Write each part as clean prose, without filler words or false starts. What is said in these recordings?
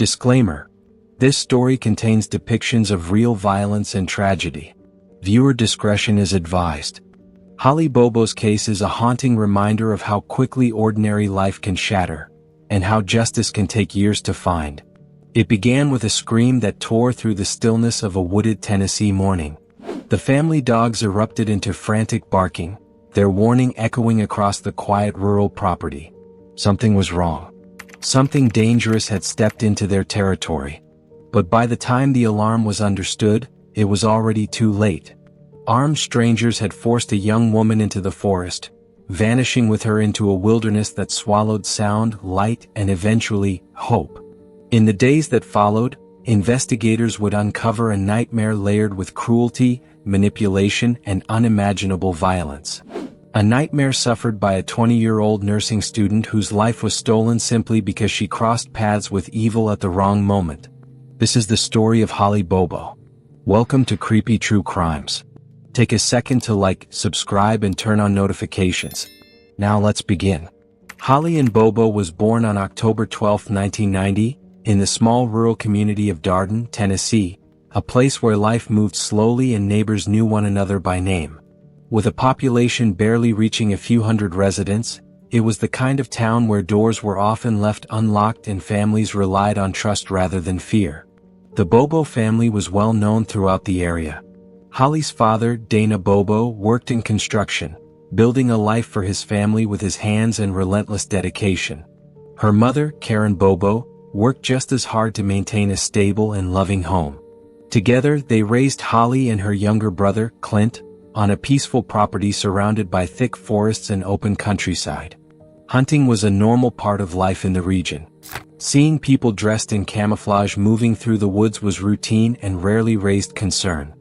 Disclaimer: this story contains depictions of real violence and tragedy. Viewer discretion is advised. Holly Bobo's case is a haunting reminder of how quickly ordinary life can shatter, and how justice can take years to find. It began with a scream that tore through the stillness of a wooded Tennessee morning. The family dogs erupted into frantic barking, their warning echoing across the quiet rural property. Something was wrong. Something dangerous had stepped into their territory. But by the time the alarm was understood, it was already too late. Armed strangers had forced a young woman into the forest, vanishing with her into a wilderness that swallowed sound, light, and eventually, hope. In the days that followed, investigators would uncover a nightmare layered with cruelty, manipulation, and unimaginable violence. A nightmare suffered by a 20-year-old nursing student whose life was stolen simply because she crossed paths with evil at the wrong moment. This is the story of Holly Bobo. Welcome to Creepy True Crimes. Take a second to like, subscribe, and turn on notifications. Now let's begin. Holly Ann Bobo was born on October 12, 1990, in the small rural community of Darden, Tennessee, a place where life moved slowly and neighbors knew one another by name. With a population barely reaching a few hundred residents, it was the kind of town where doors were often left unlocked and families relied on trust rather than fear. The Bobo family was well known throughout the area. Holly's father, Dana Bobo, worked in construction, building a life for his family with his hands and relentless dedication. Her mother, Karen Bobo, worked just as hard to maintain a stable and loving home. Together, they raised Holly and her younger brother, Clint, on a peaceful property surrounded by thick forests and open countryside. Hunting was a normal part of life in the region. Seeing people dressed in camouflage moving through the woods was routine and rarely raised concern.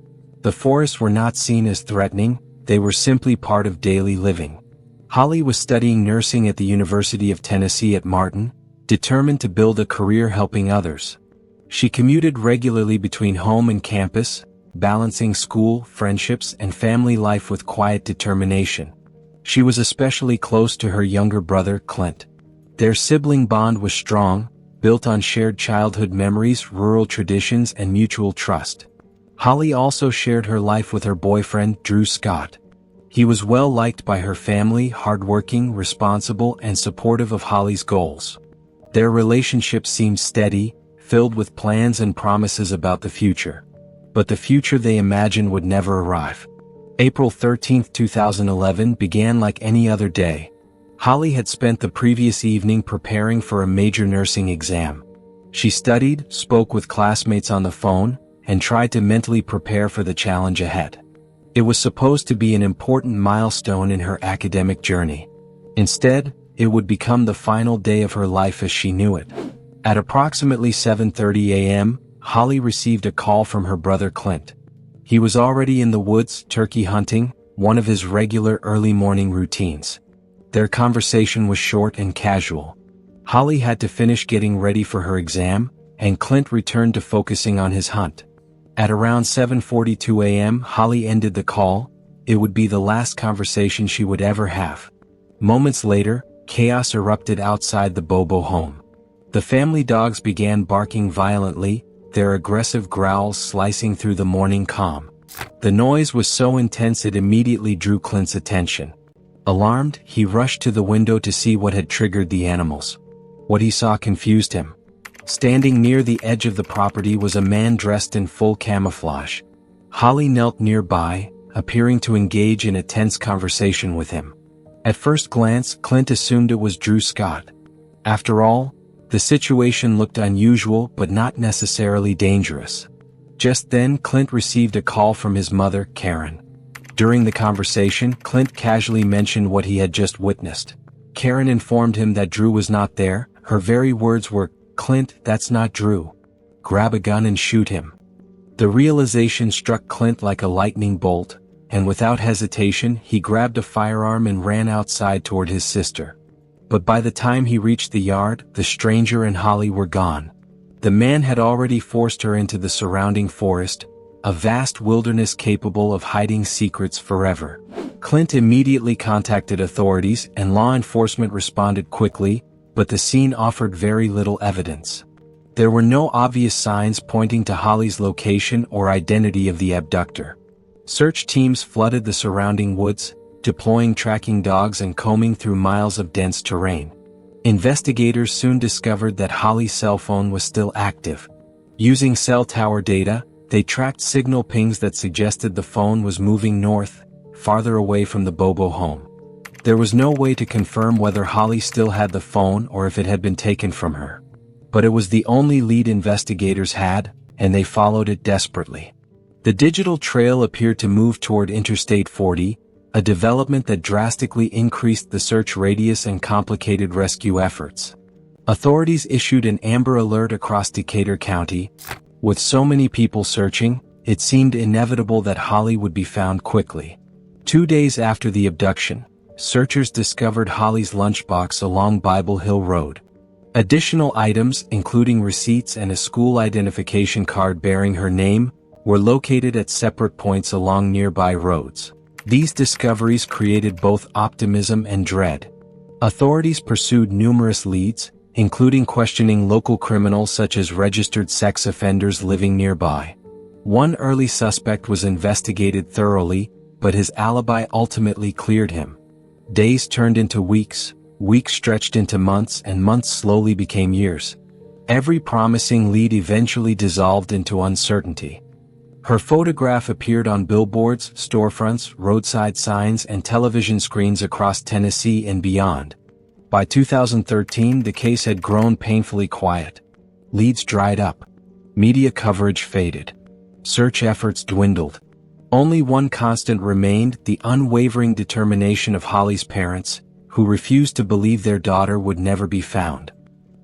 The forests were not seen as threatening, they were simply part of daily living. Holly was studying nursing at the University of Tennessee at Martin, determined to build a career helping others. She commuted regularly between home and campus, balancing school, friendships, and family life with quiet determination. She was especially close to her younger brother, Clint. Their sibling bond was strong, built on shared childhood memories, rural traditions, and mutual trust. Holly also shared her life with her boyfriend, Drew Scott. He was well liked by her family, hardworking, responsible, and supportive of Holly's goals. Their relationship seemed steady, filled with plans and promises about the future. But the future they imagined would never arrive. April 13, 2011 began like any other day. Holly had spent the previous evening preparing for a major nursing exam. She studied, spoke with classmates on the phone, and tried to mentally prepare for the challenge ahead. It was supposed to be an important milestone in her academic journey. Instead, it would become the final day of her life as she knew it. At approximately 7:30 a.m., Holly received a call from her brother Clint. He was already in the woods, turkey hunting, one of his regular early morning routines. Their conversation was short and casual. Holly had to finish getting ready for her exam, and Clint returned to focusing on his hunt. At around 7:42 a.m., Holly ended the call. It would be the last conversation she would ever have. Moments later, chaos erupted outside the Bobo home. The family dogs began barking violently, their aggressive growls slicing through the morning calm. The noise was so intense it immediately drew Clint's attention. Alarmed, he rushed to the window to see what had triggered the animals. What he saw confused him. Standing near the edge of the property was a man dressed in full camouflage. Holly knelt nearby, appearing to engage in a tense conversation with him. At first glance, Clint assumed it was Drew Scott. After all, the situation looked unusual but not necessarily dangerous. Just then, Clint received a call from his mother, Karen. During the conversation, Clint casually mentioned what he had just witnessed. Karen informed him that Drew was not there. Her very words were, "Clint, that's not Drew. Grab a gun and shoot him." The realization struck Clint like a lightning bolt, and without hesitation, he grabbed a firearm and ran outside toward his sister. But by the time he reached the yard, the stranger and Holly were gone. The man had already forced her into the surrounding forest, a vast wilderness capable of hiding secrets forever. Clint immediately contacted authorities and law enforcement responded quickly, but the scene offered very little evidence. There were no obvious signs pointing to Holly's location or identity of the abductor. Search teams flooded the surrounding woods, deploying tracking dogs and combing through miles of dense terrain. Investigators soon discovered that Holly's cell phone was still active. Using cell tower data, they tracked signal pings that suggested the phone was moving north, farther away from the Bobo home. There was no way to confirm whether Holly still had the phone or if it had been taken from her. But it was the only lead investigators had, and they followed it desperately. The digital trail appeared to move toward Interstate 40, a development that drastically increased the search radius and complicated rescue efforts. Authorities issued an Amber Alert across Decatur County. With so many people searching, it seemed inevitable that Holly would be found quickly. 2 days after the abduction, searchers discovered Holly's lunchbox along Bible Hill Road. Additional items, including receipts and a school identification card bearing her name, were located at separate points along nearby roads. These discoveries created both optimism and dread. Authorities pursued numerous leads, including questioning local criminals such as registered sex offenders living nearby. One early suspect was investigated thoroughly, but his alibi ultimately cleared him. Days turned into weeks, weeks stretched into months, and months slowly became years. Every promising lead eventually dissolved into uncertainty. Her photograph appeared on billboards, storefronts, roadside signs, and television screens across Tennessee and beyond. By 2013, the case had grown painfully quiet. Leads dried up. Media coverage faded. Search efforts dwindled. Only one constant remained: the unwavering determination of Holly's parents, who refused to believe their daughter would never be found.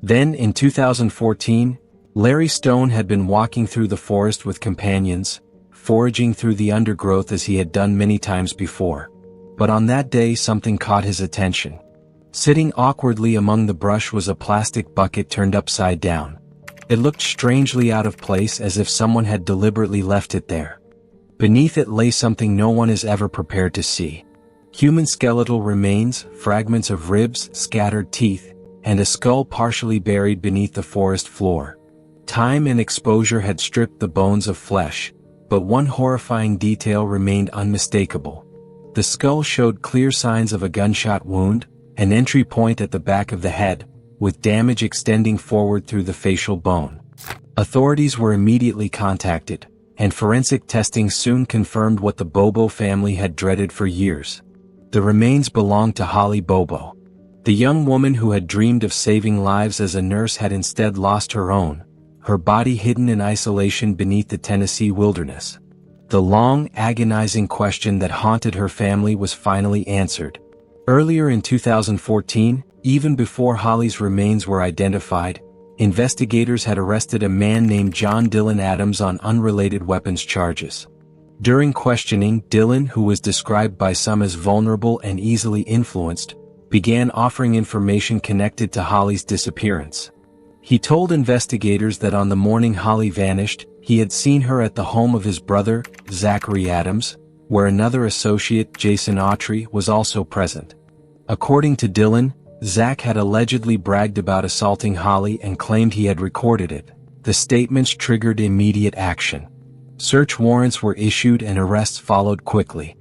Then, in 2014, Larry Stone had been walking through the forest with companions, foraging through the undergrowth as he had done many times before. But on that day something caught his attention. Sitting awkwardly among the brush was a plastic bucket turned upside down. It looked strangely out of place, as if someone had deliberately left it there. Beneath it lay something no one is ever prepared to see. Human skeletal remains, fragments of ribs, scattered teeth, and a skull partially buried beneath the forest floor. Time and exposure had stripped the bones of flesh, but one horrifying detail remained unmistakable. The skull showed clear signs of a gunshot wound, an entry point at the back of the head, with damage extending forward through the facial bone. Authorities were immediately contacted, and forensic testing soon confirmed what the Bobo family had dreaded for years. The remains belonged to Holly Bobo. The young woman who had dreamed of saving lives as a nurse had instead lost her own, her body hidden in isolation beneath the Tennessee wilderness. The long, agonizing question that haunted her family was finally answered. Earlier in 2014, even before Holly's remains were identified, investigators had arrested a man named John Dylan Adams on unrelated weapons charges. During questioning, Dylan, who was described by some as vulnerable and easily influenced, began offering information connected to Holly's disappearance. He told investigators that on the morning Holly vanished, he had seen her at the home of his brother, Zachary Adams, where another associate, Jason Autry, was also present. According to Dylan, Zach had allegedly bragged about assaulting Holly and claimed he had recorded it. The statements triggered immediate action. Search warrants were issued and arrests followed quickly.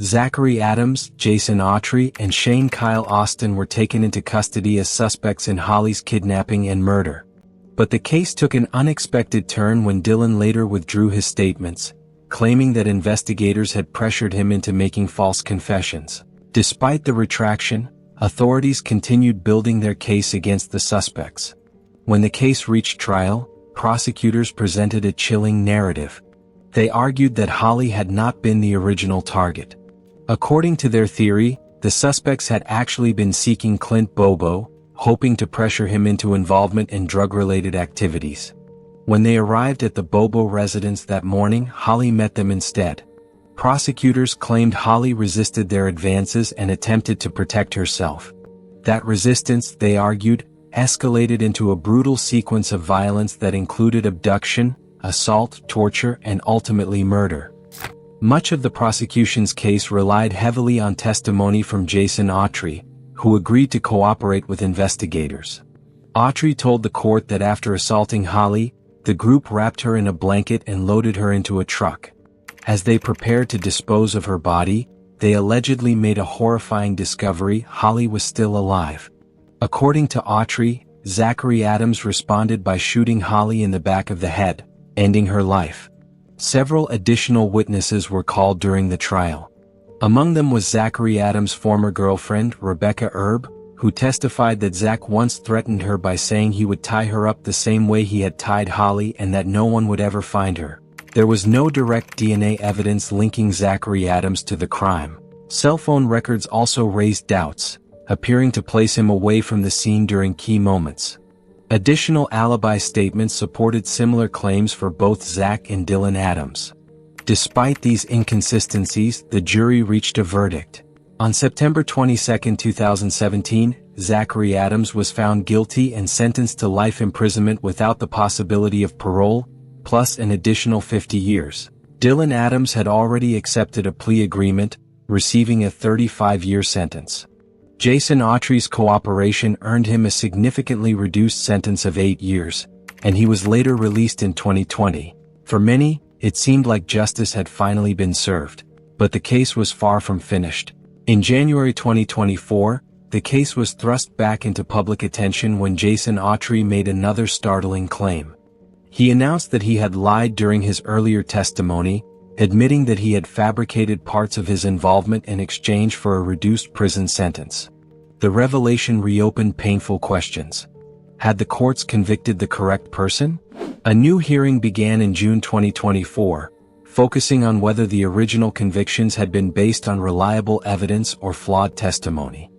Zachary Adams, Jason Autry, and Shane Kyle Austin were taken into custody as suspects in Holly's kidnapping and murder. But the case took an unexpected turn when Dylan later withdrew his statements, claiming that investigators had pressured him into making false confessions. Despite the retraction, authorities continued building their case against the suspects. When the case reached trial, prosecutors presented a chilling narrative. They argued that Holly had not been the original target. According to their theory, the suspects had actually been seeking Clint Bobo, hoping to pressure him into involvement in drug-related activities. When they arrived at the Bobo residence that morning, Holly met them instead. Prosecutors claimed Holly resisted their advances and attempted to protect herself. That resistance, they argued, escalated into a brutal sequence of violence that included abduction, assault, torture, and ultimately murder. Much of the prosecution's case relied heavily on testimony from Jason Autry, who agreed to cooperate with investigators. Autry told the court that after assaulting Holly, the group wrapped her in a blanket and loaded her into a truck. As they prepared to dispose of her body, they allegedly made a horrifying discovery: Holly was still alive. According to Autry, Zachary Adams responded by shooting Holly in the back of the head, ending her life. Several additional witnesses were called during the trial. Among them was Zachary Adams' former girlfriend, Rebecca Erb, who testified that Zach once threatened her by saying he would tie her up the same way he had tied Holly and that no one would ever find her. There was no direct DNA evidence linking Zachary Adams to the crime. Cell phone records also raised doubts, appearing to place him away from the scene during key moments. Additional alibi statements supported similar claims for both Zach and Dylan Adams. Despite these inconsistencies, the jury reached a verdict. On September 22, 2017, Zachary Adams was found guilty and sentenced to life imprisonment without the possibility of parole, plus an additional 50 years. Dylan Adams had already accepted a plea agreement, receiving a 35-year sentence. Jason Autry's cooperation earned him a significantly reduced sentence of 8 years, and he was later released in 2020. For many, it seemed like justice had finally been served, but the case was far from finished. In January 2024, the case was thrust back into public attention when Jason Autry made another startling claim. He announced that he had lied during his earlier testimony, admitting that he had fabricated parts of his involvement in exchange for a reduced prison sentence. The revelation reopened painful questions. Had the courts convicted the correct person? A new hearing began in June 2024, focusing on whether the original convictions had been based on reliable evidence or flawed testimony.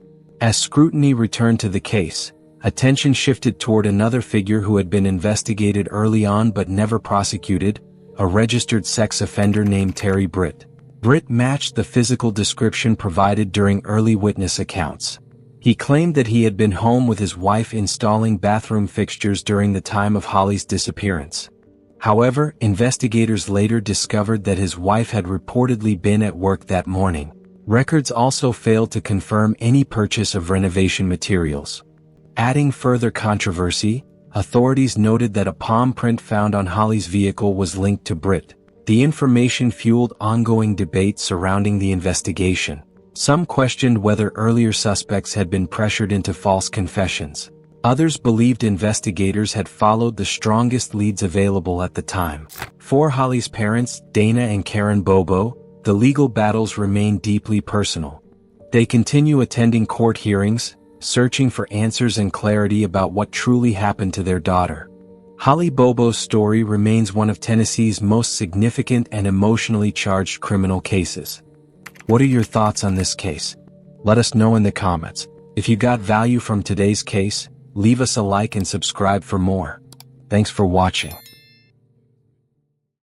As scrutiny returned to the case, attention shifted toward another figure who had been investigated early on but never prosecuted: a registered sex offender named Terry Britt. Britt matched the physical description provided during early witness accounts. He claimed that he had been home with his wife installing bathroom fixtures during the time of Holly's disappearance. However, investigators later discovered that his wife had reportedly been at work that morning. Records also failed to confirm any purchase of renovation materials. Adding further controversy, authorities noted that a palm print found on Holly's vehicle was linked to Britt. The information fueled ongoing debate surrounding the investigation. Some questioned whether earlier suspects had been pressured into false confessions. Others believed investigators had followed the strongest leads available at the time. For Holly's parents, Dana and Karen Bobo, the legal battles remain deeply personal. They continue attending court hearings, searching for answers and clarity about what truly happened to their daughter. Holly Bobo's story remains one of Tennessee's most significant and emotionally charged criminal cases. What are your thoughts on this case? Let us know in the comments. If you got value from today's case, leave us a like and subscribe for more. Thanks for watching.